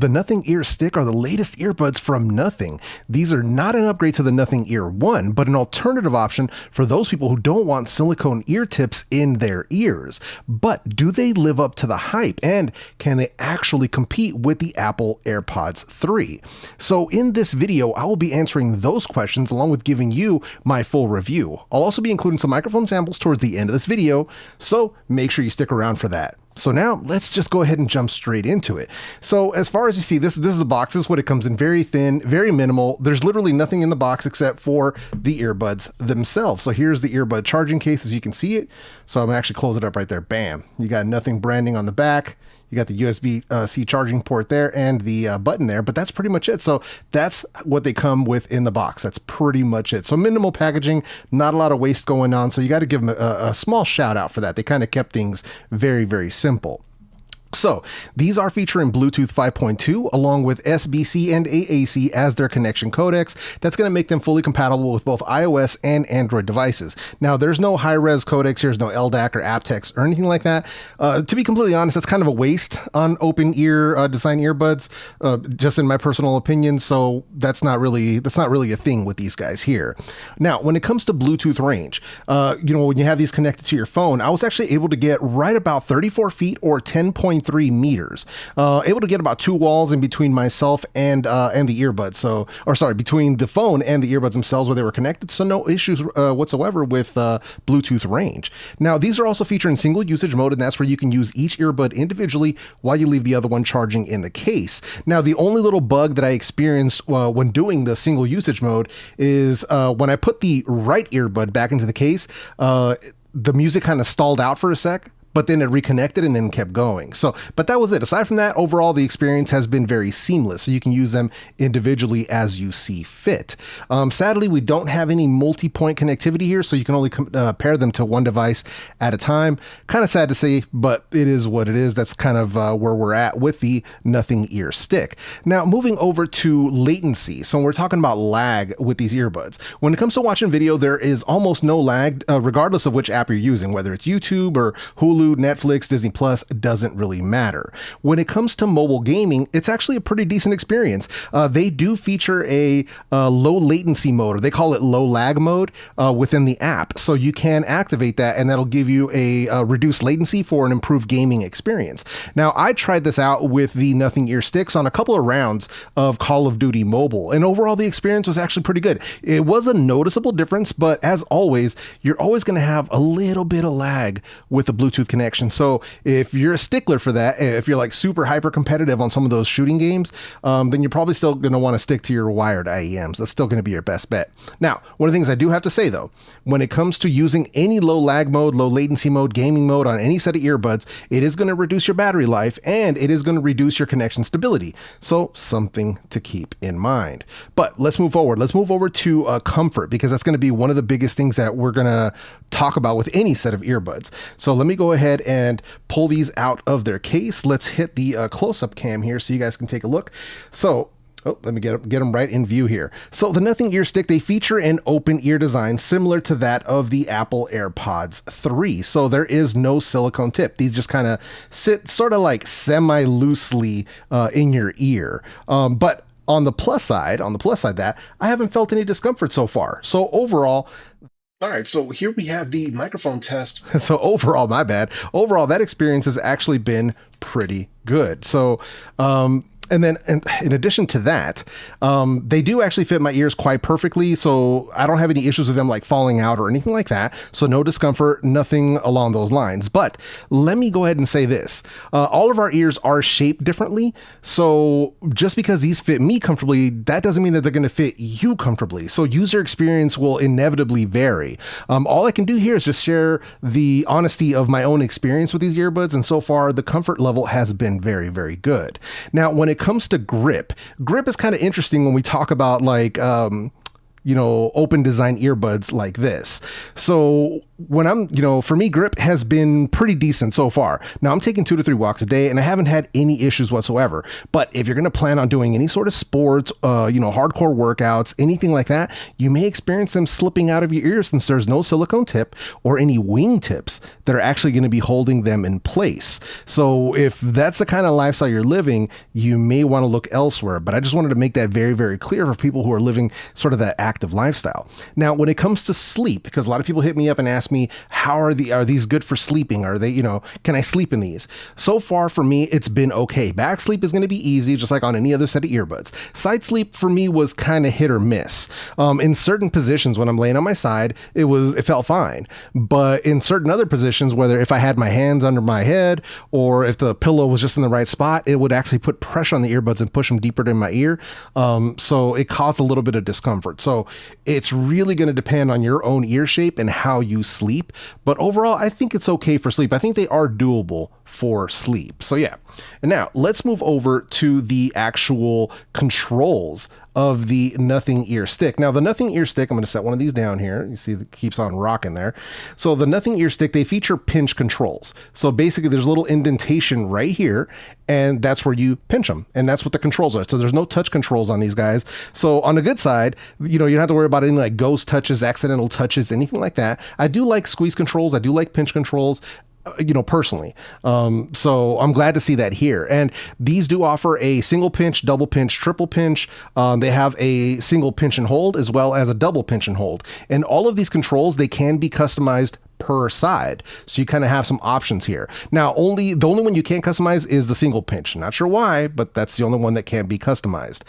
The Nothing Ear Stick are the latest earbuds from Nothing. These are not an upgrade to the Nothing Ear 1, but an alternative option for those people who don't want silicone ear tips in their ears. But do they live up to the hype, and can they actually compete with the Apple AirPods 3? So in this video, I will be answering those questions along with giving you my full review. I'll also be including some microphone samples towards the end of this video, so make sure you stick around for that. So now let's just go ahead and jump straight into it. So as far as you see, this is the box. This is what it comes in. Very thin, very minimal. There's literally nothing in the box except for the earbuds themselves. So here's the earbud charging case as you can see it. So I'm gonna actually close it up right there. Bam. You got Nothing branding on the back. You got the USB-C charging port there and the button there, but that's pretty much it. So that's what they come with in the box. That's pretty much it. So minimal packaging, not a lot of waste going on. So you got to give them a small shout out for that. They kind of kept things very, very simple. So these are featuring Bluetooth 5.2 along with SBC and AAC as their connection codecs. That's going to make them fully compatible with both iOS and Android devices. Now there's no high-res codecs here. There's no LDAC or aptX or anything like that. To be completely honest, that's kind of a waste on open ear design earbuds, just in my personal opinion. So that's not really a thing with these guys here. Now, when it comes to Bluetooth range, when you have these connected to your phone, I was actually able to get right about 34 feet or 10.3 meters, able to get about 2 walls in between myself and the earbuds. Between the phone and the earbuds themselves where they were connected. So no issues whatsoever with Bluetooth range. Now these are also featured in single usage mode, and that's where you can use each earbud individually while you leave the other one charging in the case. Now the only little bug that I experienced when doing the single usage mode is when I put the right earbud back into the case, the music kind of stalled out for a sec, but then it reconnected and then kept going. But that was it. Aside from that, overall, the experience has been very seamless. So you can use them individually as you see fit. Sadly, we don't have any multi-point connectivity here, so you can only pair them to one device at a time. Kind of sad to say, but it is what it is. That's kind of where we're at with the Nothing Ear Stick. Now, moving over to latency. So we're talking about lag with these earbuds. When it comes to watching video, there is almost no lag, regardless of which app you're using, whether it's YouTube or Hulu, Netflix, Disney Plus, doesn't really matter. When it comes to mobile gaming, it's actually a pretty decent experience. They do feature a low latency mode, or they call it low lag mode within the app. So you can activate that and that'll give you a reduced latency for an improved gaming experience. Now, I tried this out with the Nothing Ear Sticks on a couple of rounds of Call of Duty Mobile, and overall the experience was actually pretty good. It was a noticeable difference, but as always, you're always going to have a little bit of lag with the Bluetooth connection. So if you're a stickler for that, if you're like super hyper competitive on some of those shooting games, then you're probably still going to want to stick to your wired IEMs. That's still going to be your best bet. Now, one of the things I do have to say though, when it comes to using any low lag mode, low latency mode, gaming mode on any set of earbuds, it is going to reduce your battery life and it is going to reduce your connection stability. So something to keep in mind. But let's move forward. Let's move over to comfort, because that's going to be one of the biggest things that we're going to talk about with any set of earbuds. So let me go ahead and pull these out of their case. Let's hit the close-up cam here so you guys can take a look. So let me get them right in view here. So the Nothing Ear Stick, they feature an open ear design similar to that of the Apple AirPods 3. So there is no silicone tip. These just kind of sit sort of like semi-loosely in your ear. But on the plus side that I haven't felt any discomfort so far. So overall, all right, so here we have the microphone test. So overall, my bad. Overall, that experience has actually been pretty good. So, and then in addition to that, they do actually fit my ears quite perfectly. So I don't have any issues with them like falling out or anything like that. So no discomfort, nothing along those lines. But let me go ahead and say this. All of our ears are shaped differently. So just because these fit me comfortably, that doesn't mean that they're going to fit you comfortably. So user experience will inevitably vary. All I can do here is just share the honesty of my own experience with these earbuds. And so far, the comfort level has been very, very good. Now, when it comes to grip is kind of interesting when we talk about like, open design earbuds like this. So when I'm, for me, grip has been pretty decent so far. Now I'm taking 2 to 3 walks a day and I haven't had any issues whatsoever. But if you're going to plan on doing any sort of sports, hardcore workouts, anything like that, you may experience them slipping out of your ears since there's no silicone tip or any wing tips that are actually going to be holding them in place. So if that's the kind of lifestyle you're living, you may want to look elsewhere. But I just wanted to make that very, very clear for people who are living sort of that active lifestyle. Now, when it comes to sleep, because a lot of people hit me up and ask me, are these good for sleeping? Are they, can I sleep in these? So far for me, it's been okay. Back sleep is going to be easy, just like on any other set of earbuds. Side sleep for me was kind of hit or miss. In certain positions, when I'm laying on my side, it felt fine. But in certain other positions, whether if I had my hands under my head or if the pillow was just in the right spot, it would actually put pressure on the earbuds and push them deeper in my ear. So it caused a little bit of discomfort. So it's really going to depend on your own ear shape and how you sleep. But overall, I think it's okay for sleep. I think they are doable for sleep. So yeah. And now let's move over to the actual controls of the Nothing Ear Stick. Now the Nothing Ear Stick, I'm going to set one of these down here. You see it keeps on rocking there. So the Nothing Ear Stick, they feature pinch controls. So basically there's a little indentation right here and that's where you pinch them. And that's what the controls are. So there's no touch controls on these guys. So on the good side, you don't have to worry about any like ghost touches, accidental touches, anything like that. I do like squeeze controls. I do like pinch controls. Personally. So I'm glad to see that here. And these do offer a single pinch, double pinch, triple pinch. They have a single pinch and hold as well as a double pinch and hold. And all of these controls, they can be customized per side. So you kind of have some options here. Now, the only one you can't customize is the single pinch. Not sure why, but that's the only one that can be customized.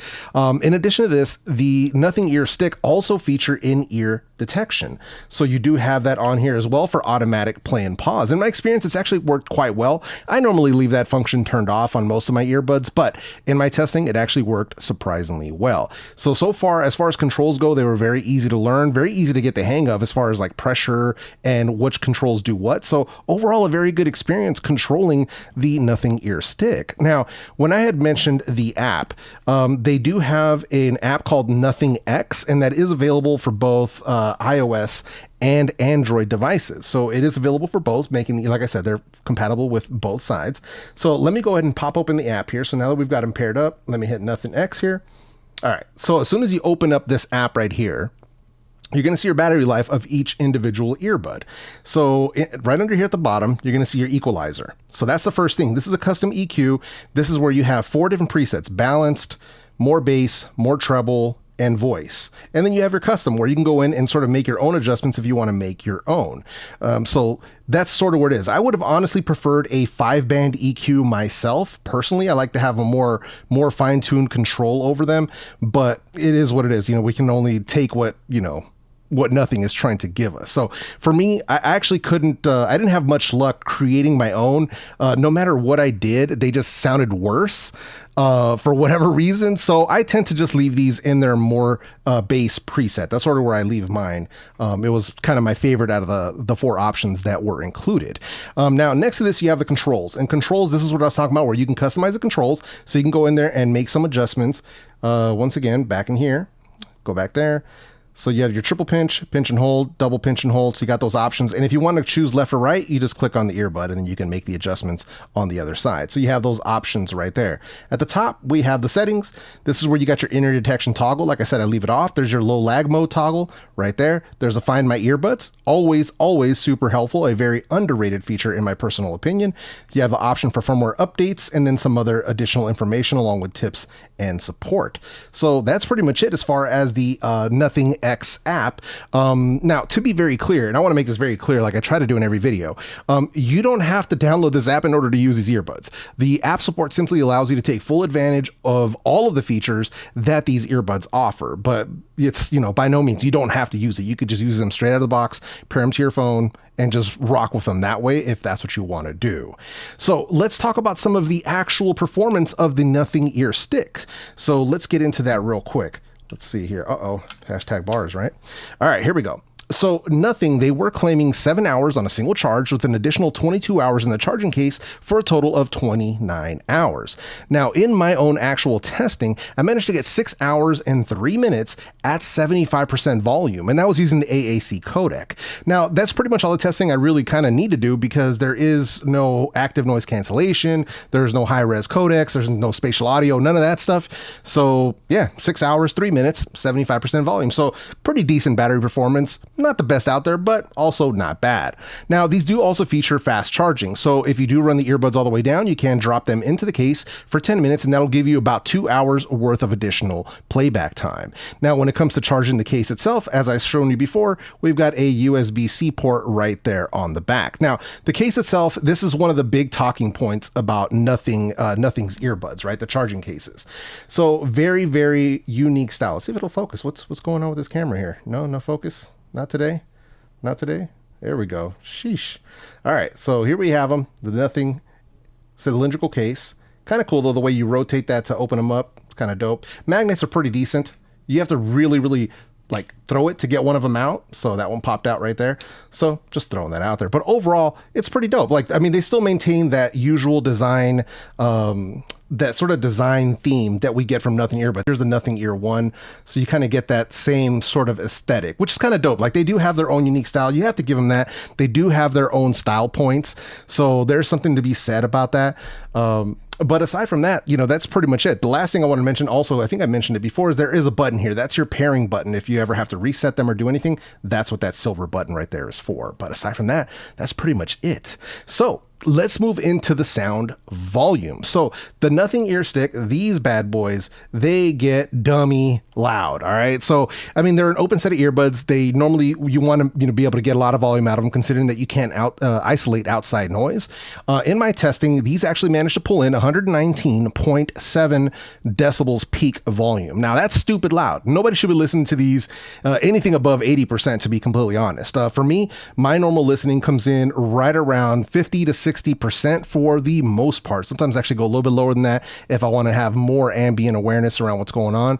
In addition to this, the Nothing Ear Stick also feature in-ear detection. So you do have that on here as well for automatic play and pause. In my experience, it's actually worked quite well. I normally leave that function turned off on most of my earbuds, but in my testing, it actually worked surprisingly well. So far as controls go, they were very easy to learn, very easy to get the hang of as far as like pressure and which controls do what. So overall, a very good experience controlling the Nothing Ear Stick. Now, when I had mentioned the app, they do have an app called Nothing X, and that is available for both iOS and Android devices. So it is available for both, making, like I said, they're compatible with both sides. So let me go ahead and pop open the app here. So now that we've got them paired up, let me hit Nothing X here. All right. So as soon as you open up this app right here, you're going to see your battery life of each individual earbud. So right under here at the bottom, you're going to see your equalizer. So that's the first thing. This is a custom EQ. This is where you have 4 different presets: balanced, more bass, more treble, and voice. And then you have your custom where you can go in and sort of make your own adjustments if you want to make your own. So that's sort of what it is. I would have honestly preferred a 5-band EQ myself. Personally, I like to have a more fine-tuned control over them, but it is what it is. We can only take what Nothing is trying to give us. So for me, I actually couldn't, I didn't have much luck creating my own. No matter what I did, they just sounded worse for whatever reason. So I tend to just leave these in their more bass preset. That's sort of where I leave mine. It was kind of my favorite out of the 4 options that were included. Now, next to this, you have the controls. And controls, this is what I was talking about, where you can customize the controls. So you can go in there and make some adjustments. Once again, back in here, go back there. So you have your triple pinch, pinch and hold, double pinch and hold. So you got those options. And if you want to choose left or right, you just click on the earbud and then you can make the adjustments on the other side. So you have those options right there. At the top, we have the settings. This is where you got your inner detection toggle. Like I said, I leave it off. There's your low lag mode toggle right there. There's a Find My Earbuds. Always super helpful. A very underrated feature in my personal opinion. You have the option for firmware updates and then some other additional information along with tips and support. So that's pretty much it as far as the Nothing X app. Now, to be very clear, and I want to make this very clear, like I try to do in every video, you don't have to download this app in order to use these earbuds. The app support simply allows you to take full advantage of all of the features that these earbuds offer. But it's, by no means, you don't have to use it. You could just use them straight out of the box, pair them to your phone, and just rock with them that way if that's what you want to do. So let's talk about some of the actual performance of the Nothing Ear Sticks. So let's get into that real quick. Let's see here. Hashtag bars, right? All right, here we go. So Nothing, they were claiming 7 hours on a single charge with an additional 22 hours in the charging case for a total of 29 hours. Now, in my own actual testing, I managed to get 6 hours and 3 minutes at 75% volume, and that was using the AAC codec. Now, that's pretty much all the testing I really kind of need to do because there is no active noise cancellation, there's no high-res codecs, there's no spatial audio, none of that stuff. So yeah, 6 hours, 3 minutes, 75% volume. So pretty decent battery performance. Not the best out there, but also not bad. Now, these do also feature fast charging. So if you do run the earbuds all the way down, you can drop them into the case for 10 minutes, and that'll give you about 2 hours worth of additional playback time. Now, when it comes to charging the case itself, as I've shown you before, we've got a USB-C port right there on the back. Now, the case itself, this is one of the big talking points about Nothing's earbuds, right? The charging cases. So very, very unique style. Let's see if it'll focus. What's going on with this camera here? No focus. Not today. Not today. There we go. Sheesh. All right. So here we have them. The Nothing cylindrical case. Kind of cool though, the way you rotate that to open them up. It's kind of dope. Magnets are pretty decent. You have to really like throw it to get one of them out. So that one popped out right there. So just throwing that out there. But overall, it's pretty dope. Like, I mean, they still maintain that usual design, that sort of design theme that we get from Nothing Ear, but here's the Nothing Ear 1. So you kind of get that same sort of aesthetic, which is kind of dope. Like they do have their own unique style. You have to give them that. They do have their own style points. So there's something to be said about that. But aside from that, you know, that's pretty much it. The last thing I want to mention also, I think I mentioned it before, is there is a button here. That's your pairing button. If you ever have to reset them or do anything, that's what that silver button right there is for. But aside from that, that's pretty much it. So let's move into the sound volume. So the Nothing Ear Stick, these bad boys, they get dummy loud. All right. So, I mean, they're an open set of earbuds. They normally, you want to, be able to get a lot of volume out of them, considering that you can't isolate outside noise. In my testing, these actually managed to pull in 119.7 decibels peak volume. Now that's stupid loud. Nobody should be listening to these, anything above 80%, to be completely honest. For me, my normal listening comes in right around 50 to 60% for the most part. Sometimes I actually go a little bit lower than that if I want to have more ambient awareness around what's going on.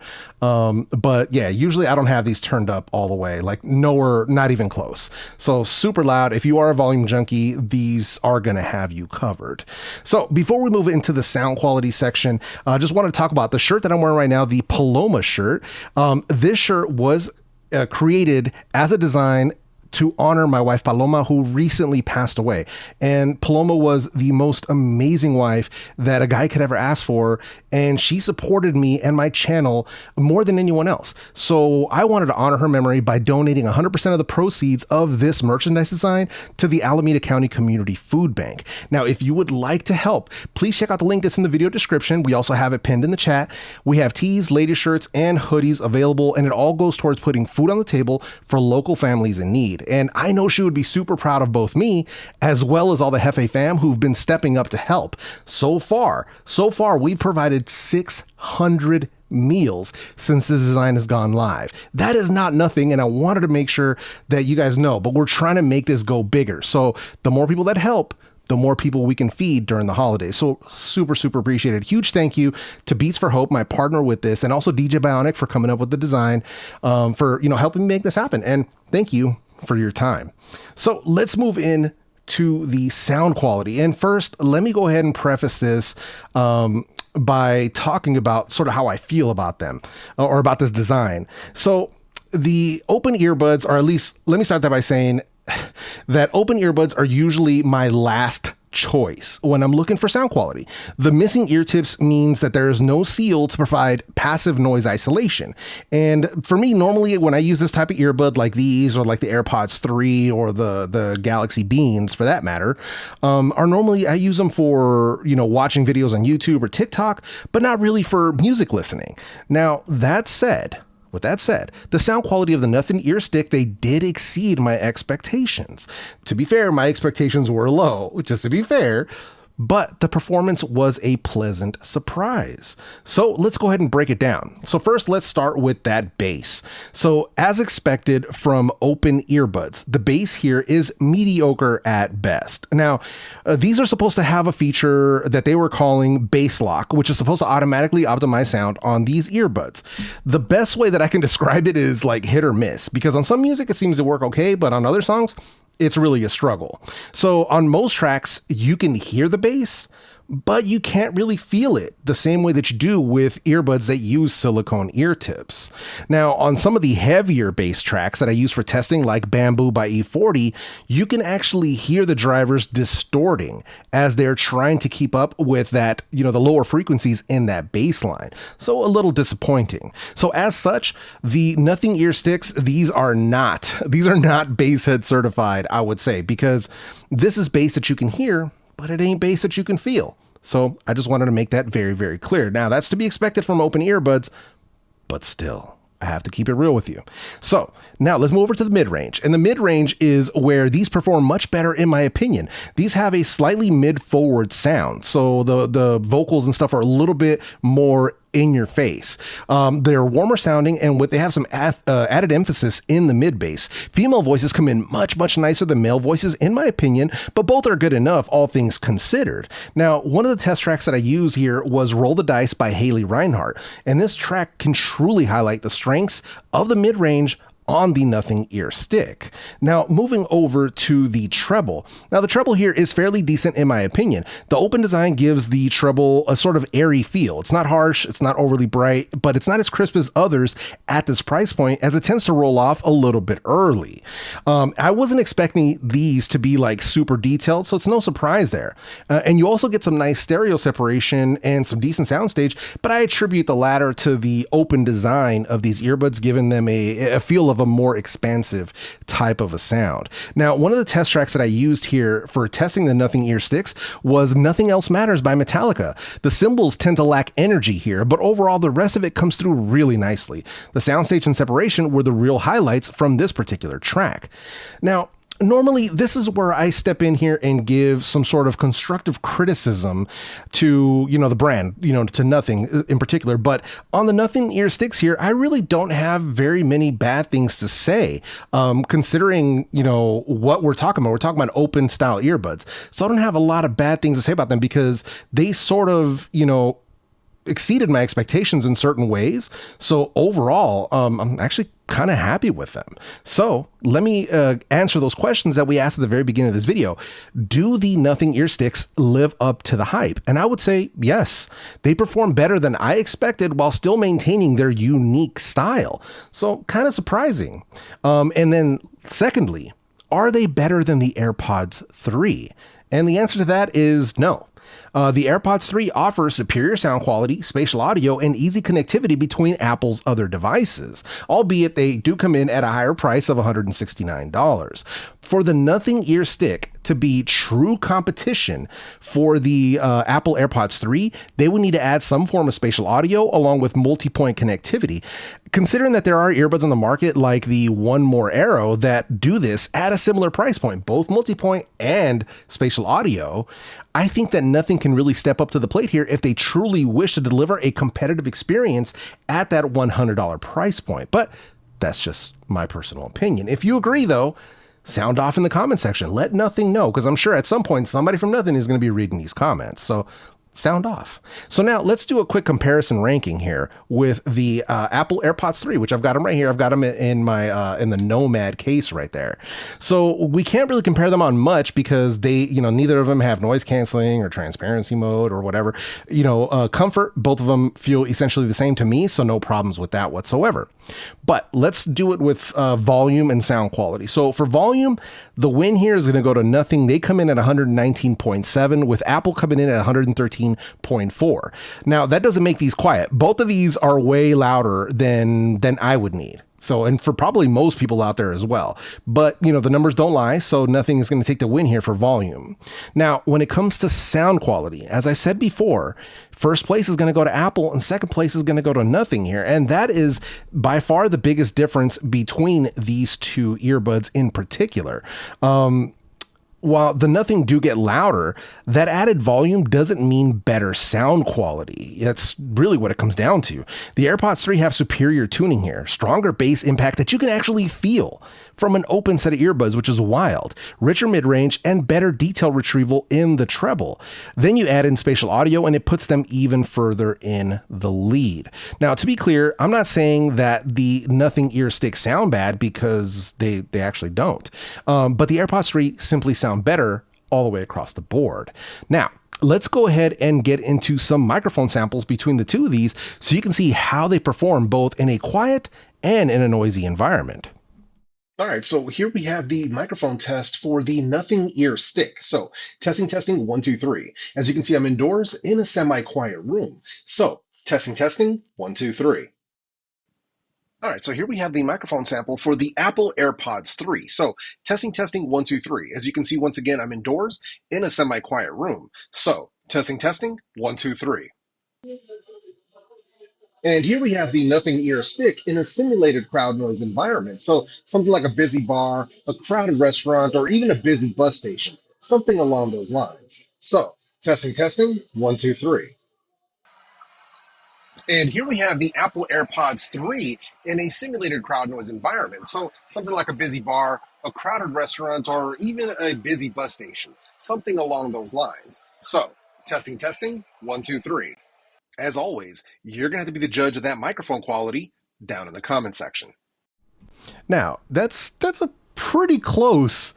But yeah, usually I don't have these turned up all the way, like nowhere, not even close. So super loud. If you are a volume junkie, these are going to have you covered. So before we move into the sound quality section, I just want to talk about the shirt that I'm wearing right now, the Paloma shirt. This shirt was created as a design to honor my wife Paloma, who recently passed away. And Paloma was the most amazing wife that a guy could ever ask for. And she supported me and my channel more than anyone else. So I wanted to honor her memory by donating 100% of the proceeds of this merchandise design to the Alameda County Community Food Bank. Now, if you would like to help, please check out the link that's in the video description. We also have it pinned in the chat. We have tees, ladies shirts, and hoodies available, and it all goes towards putting food on the table for local families in need. And I know she would be super proud of both me as well as all the Hefe fam who've been stepping up to help. So far, we've provided 600 meals since this design has gone live. That is not nothing, and I wanted to make sure that you guys know, but we're trying to make this go bigger. So the more people that help, the more people we can feed during the holidays. So super appreciated. Huge thank you to Beats for Hope, my partner with this, and also DJ Bionic for coming up with the design, for helping me make this happen. And thank you for your time. So let's move in to the sound quality. And first, let me go ahead and preface this by talking about sort of how I feel about them, or about this design. So the open earbuds, or at least let me start that by saying that open earbuds are usually my last choice when I'm looking for sound quality. The missing ear tips means that there is no seal to provide passive noise isolation. And for me, normally when I use this type of earbud like these, or like the AirPods 3 or the Galaxy Beans for that matter, are normally I use them for, watching videos on YouTube or TikTok, but not really for music listening. Now, with that said, the sound quality of the Nothing Ear Stick, they did exceed my expectations. To be fair, my expectations were low, just to be fair, but the performance was a pleasant surprise. So let's go ahead and break it down. So first, let's start with that bass. So as expected from open earbuds, the bass here is mediocre at best. Now, these are supposed to have a feature that they were calling bass lock, which is supposed to automatically optimize sound on these earbuds. The best way that I can describe it is like hit or miss, because on some music it seems to work okay, but on other songs, it's really a struggle. So on most tracks, you can hear the bass, but you can't really feel it the same way that you do with earbuds that use silicone ear tips. Now, on some of the heavier bass tracks that I use for testing, like Bamboo by E40, you can actually hear the drivers distorting as they're trying to keep up with that, the lower frequencies in that bass line. So a little disappointing. So as such, the Nothing ear sticks, these are not bass head certified, I would say, because this is bass that you can hear, but it ain't bass that you can feel. So I just wanted to make that very, very clear. Now, that's to be expected from open earbuds, but still, I have to keep it real with you. So now let's move over to the mid-range. And the mid-range is where these perform much better, in my opinion. These have a slightly mid-forward sound. So the vocals and stuff are a little bit more in your face. They're warmer sounding, and they have some added emphasis in the mid bass. Female voices come in much, much nicer than male voices, in my opinion, but both are good enough, all things considered. Now, one of the test tracks that I use here was Roll the Dice by Haley Reinhart, and this track can truly highlight the strengths of the mid-range on the Nothing ear stick. Now, moving over to the treble. Now, the treble here is fairly decent in my opinion. The open design gives the treble a sort of airy feel. It's not harsh, it's not overly bright, but it's not as crisp as others at this price point, as it tends to roll off a little bit early. I wasn't expecting these to be like super detailed, so it's no surprise there. And you also get some nice stereo separation and some decent soundstage, but I attribute the latter to the open design of these earbuds, giving them a feel of a more expansive type of a sound. Now, one of the test tracks that I used here for testing the Nothing ear sticks was Nothing Else Matters by Metallica. The cymbals tend to lack energy here, but overall the rest of it comes through really nicely. The soundstage and separation were the real highlights from this particular track. Now, normally, this is where I step in here and give some sort of constructive criticism to, the brand, to Nothing in particular. But on the Nothing ear sticks here, I really don't have very many bad things to say, considering, what we're talking about. We're talking about open style earbuds. So I don't have a lot of bad things to say about them because they sort of, exceeded my expectations in certain ways. So overall, I'm actually kind of happy with them. So let me answer those questions that we asked at the very beginning of this video. Do the Nothing ear sticks live up to the hype? And I would say yes. They perform better than I expected while still maintaining their unique style. So kind of surprising. And then secondly, are they better than the AirPods 3? And the answer to that is no. The AirPods 3 offers superior sound quality, spatial audio, and easy connectivity between Apple's other devices, albeit they do come in at a higher price of $169. For the Nothing ear stick to be true competition for the Apple AirPods 3, they would need to add some form of spatial audio along with multi-point connectivity. Considering that there are earbuds on the market like the One More Arrow that do this at a similar price point, both multi-point and spatial audio, I think that Nothing can really step up to the plate here if they truly wish to deliver a competitive experience at that $100 price point. But that's just my personal opinion. If you agree, though, sound off in the comment section. Let Nothing know, because I'm sure at some point somebody from Nothing is going to be reading these comments. So sound off. So now let's do a quick comparison ranking here with the Apple AirPods 3, which I've got them right here. I've got them in my in the Nomad case right there. So we can't really compare them on much because they, neither of them have noise canceling or transparency mode or whatever. Comfort, both of them feel essentially the same to me, so no problems with that whatsoever. But let's do it with volume and sound quality. So for volume, the win here is going to go to Nothing. They come in at 119.7, with Apple coming in at 113.4. Now, that doesn't make these quiet. Both of these are way louder than I would need. So, and for probably most people out there as well. But, the numbers don't lie, so Nothing is going to take the win here for volume. Now, when it comes to sound quality, as I said before, first place is going to go to Apple and second place is going to go to Nothing here. And that is by far the biggest difference between these two earbuds in particular. While the Nothing do get louder, that added volume doesn't mean better sound quality. That's really what it comes down to. The AirPods 3 have superior tuning here, stronger bass impact that you can actually feel from an open set of earbuds, which is wild, richer mid-range, and better detail retrieval in the treble. Then you add in spatial audio and it puts them even further in the lead. Now, to be clear, I'm not saying that the Nothing ear sticks sound bad, because they actually don't. But the AirPods 3 simply sound better all the way across the board. Now, let's go ahead and get into some microphone samples between the two of these so you can see how they perform both in a quiet and in a noisy environment. All right, so here we have the microphone test for the Nothing ear stick. So testing, 1, 2, 3. As you can see, I'm indoors in a semi-quiet room. So testing, 1, 2, 3. All right, so here we have the microphone sample for the Apple AirPods 3. So testing, 1, 2, 3. As you can see, once again, I'm indoors in a semi-quiet room. So testing, 1, 2, 3. And here we have the Nothing ear stick in a simulated crowd noise environment. So something like a busy bar, a crowded restaurant, or even a busy bus station, something along those lines. So testing, 1, 2, 3. And here we have the Apple AirPods 3 in a simulated crowd noise environment. So something like a busy bar, a crowded restaurant, or even a busy bus station, something along those lines. So testing, 1, 2, 3. As always, you're going to have to be the judge of that microphone quality down in the comment section. Now, that's a pretty close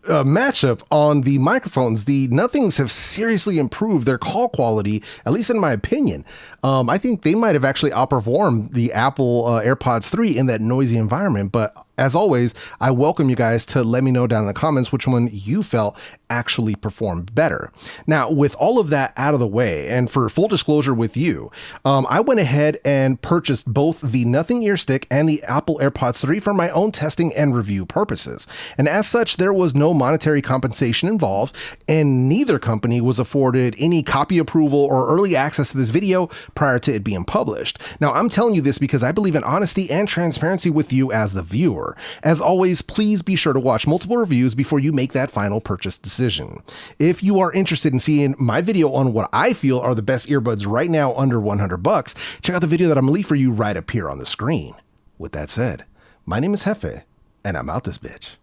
matchup on the microphones. The Nothings have seriously improved their call quality, at least in my opinion. I think they might have actually outperformed the Apple AirPods 3 in that noisy environment. But as always, I welcome you guys to let me know down in the comments which one you felt actually performed better. Now, with all of that out of the way, and for full disclosure with you, I went ahead and purchased both the Nothing ear stick and the Apple AirPods 3 for my own testing and review purposes. And as such, there was no monetary compensation involved, and neither company was afforded any copy approval or early access to this video prior to it being published. Now, I'm telling you this because I believe in honesty and transparency with you as the viewer. As always, please be sure to watch multiple reviews before you make that final purchase decision. If you are interested in seeing my video on what I feel are the best earbuds right now under $100, check out the video that I'm gonna leave for you right up here on the screen. With that said, my name is JEFE, and I'm out this bitch.